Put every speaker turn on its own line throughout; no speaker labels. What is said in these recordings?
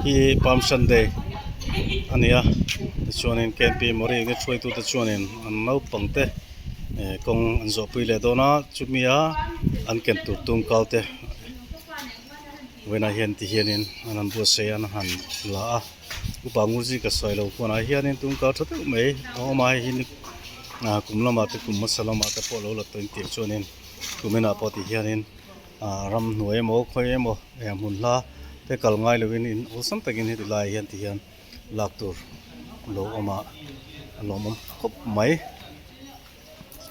hi Palm Sunday ania chuanin KNP mori nge throi tu te chuanin an no pangte kong an zo pui le dona chumia an ken tu tum kalte wena hian ti hianin an bu se an han la a upanguji ka soilo pona hianin tum ka thate mai o mai hin kumlama te kum masalama te polo la tin ti chuanin kumena poti hianin ram nuai mo khoi mo mun la te kal ngai lewin in osam takin hi lai hian ti hian lak tur lo oma lomom khop mai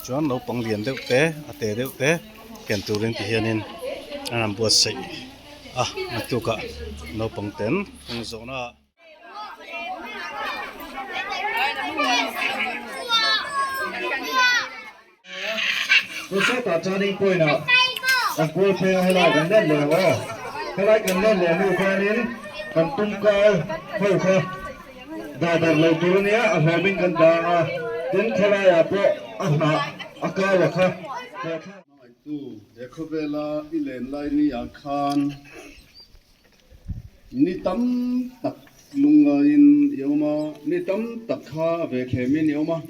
chuan lo pang lian deuh te ate deuh te ken turin ti hianin an bu sei natuka no pang ten ong zona
Você tá turning point now. Ang po siya halay ganyan lewa. Halay ganyan lewa kanin. Kantung ka hoy ka. Dadar law turo niya ang haming ganda nga. Din halay po na akawa ka.
Tu ekobela ilen lai ni akhan. Ni tam tak lungain yoma ni tam takha ve khemin yoma.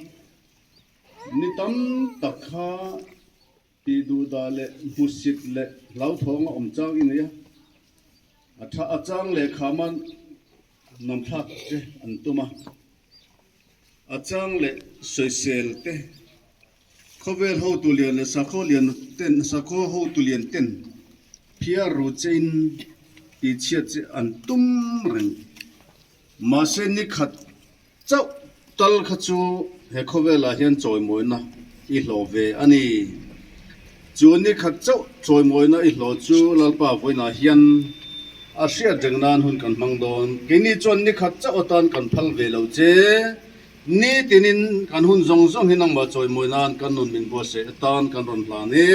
Ni tam takha tidu dale musit le lau thong om chang in ya atha achang le khaman nam thak te antuma achang le soisel te khovel ho tulian le sakho lian ten sakho ho tulian ten phia ru chain ti chia che antum ren ma se ni khat chau tal khachu he khovela hian choi moina I hlove ani Juni khat chau choi moina I hlo chu lalpa voina hian a sia jengnan hun kan mangdon kini chon ni khat chau tan kan phal ve lo che ni tinin kan hun zong zong hinang ma choi moina kan nun min bo se tan kan ron hla ni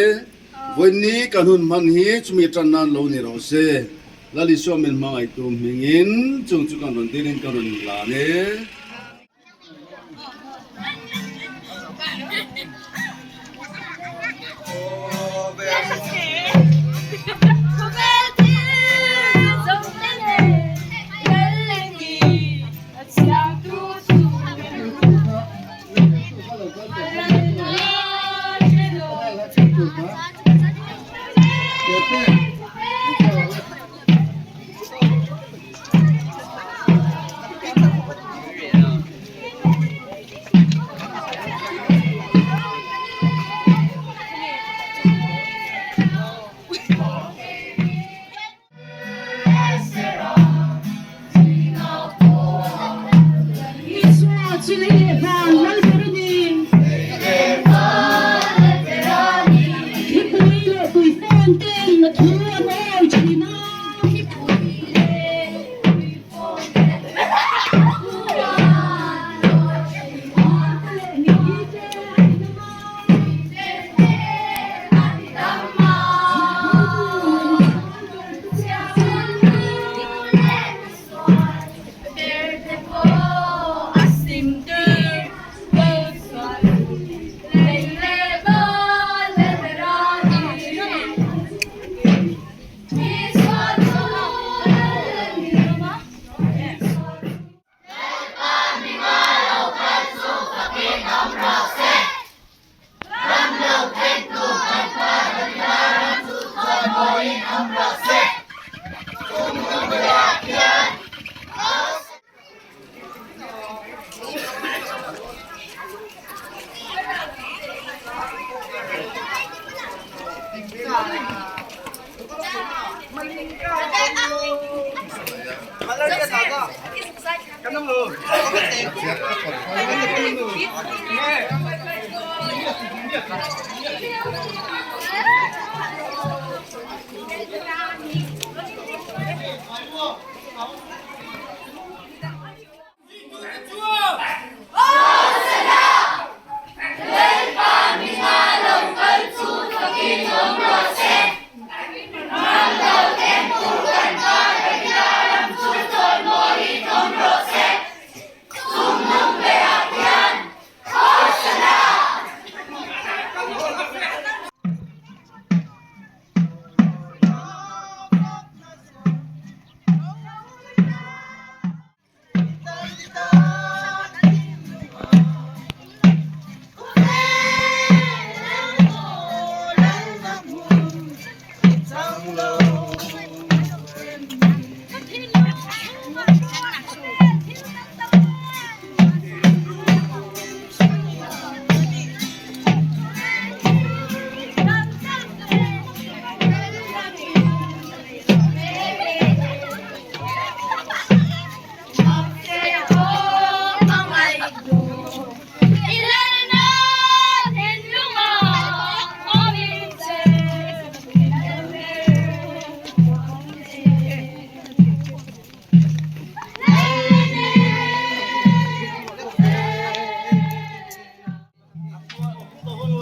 voini kan hun man hi chumi tan nan lo ni ro se lali so min mangai tu mingin chung chu kan ron tinin kan ron hla ni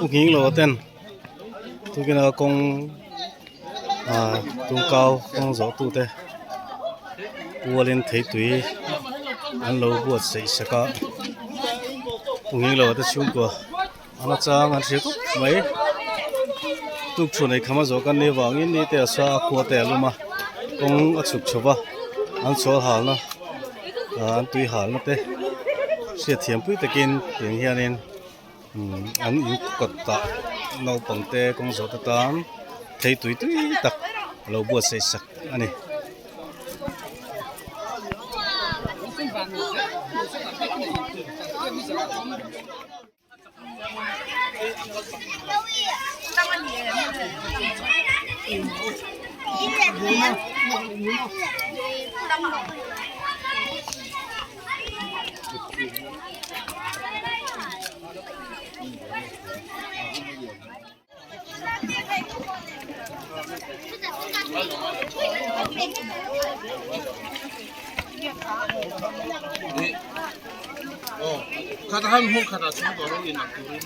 ปุกหิงโลเต้นทุกินกงตุงเกากงจอตุเตปัวเล่นไถตุยอันโลบวชใส่สกะปุกหิงโลเตชุ่มกว่าอันจางอันเสียกุไม่ตุกชวนในคำว่าจอกันในวังอินนี่แต่สาขัวแต่ลุมากงอัดสุกชวะอันโซหาลนะอันตุยหาลนะเตเสียเทียมปุ้ยตะกินเตียงเฮียนินอันอินกดตะเราปังเตกงจอตะตามไถตุยตุยตักเราบวชใส่สักอันนี้
카드 한 번 카드 중도 하긴 나 그래.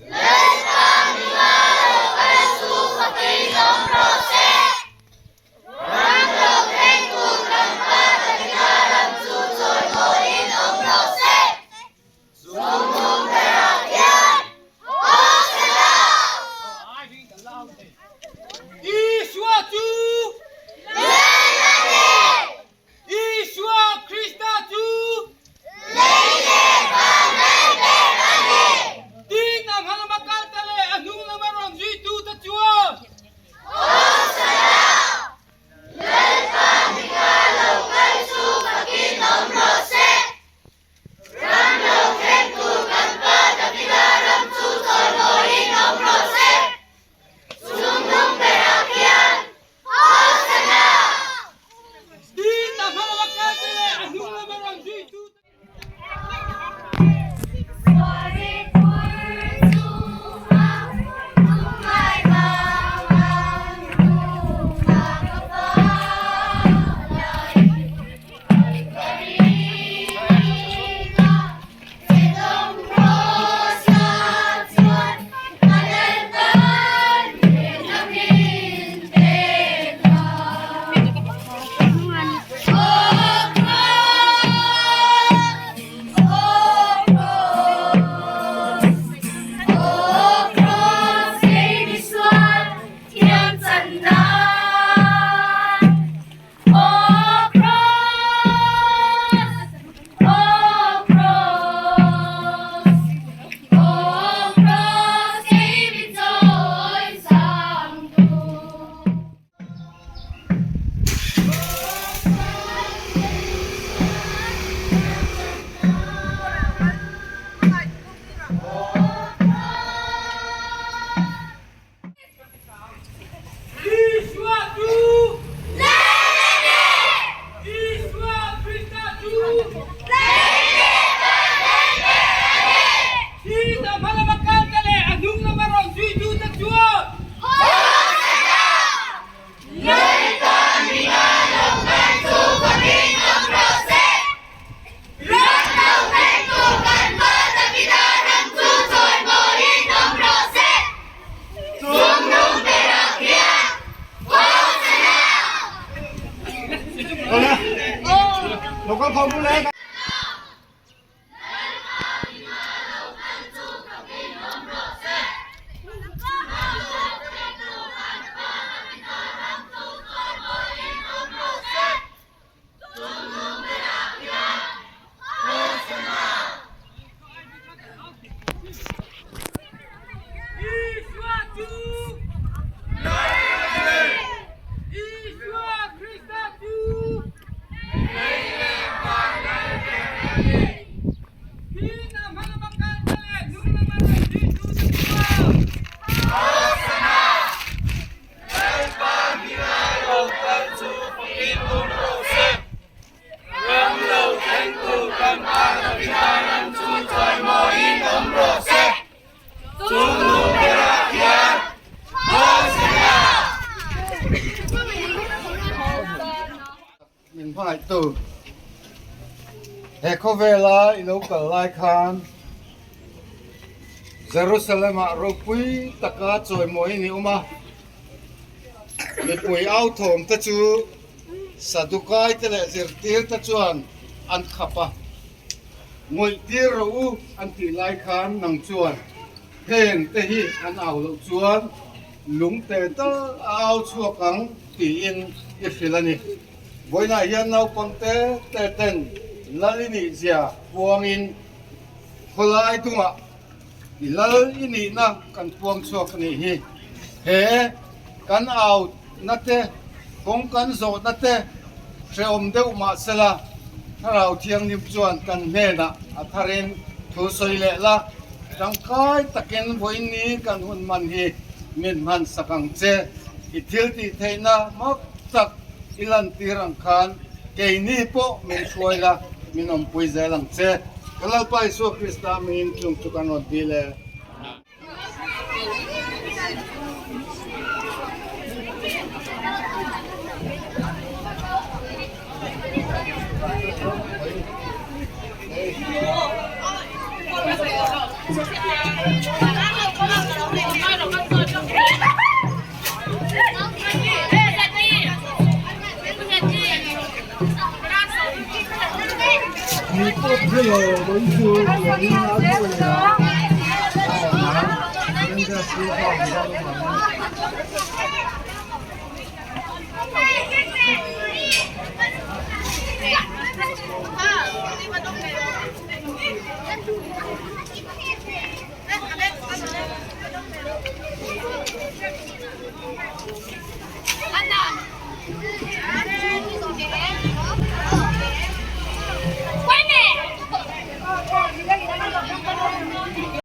Let's tu he ko vela i lo ka lai khan Jerusalem a ro pui taka choi moi ni uma le pui au thom ta chu sadukai te le zirtir ta chuan an khapa ngoi tir ro u an ti lai khan nang chuan heng te hi an au lo chuan lung te ta au chuakang ti in i filani boina hian nau pangte te ten lalini zia puangin kholai tunga i lal ini na kan puang chuak ni hi he kan au nate kong kan zo nate treom deu ma sela tharau thiang nim chuan kan hena atharin thu soile la tangkai taken voini kan hun man hi min man sakang che i thil ti theina mak tak ilan tirang khan ke ni po min soila minom pui zelang che kalal pai so krista min chung chukanot dile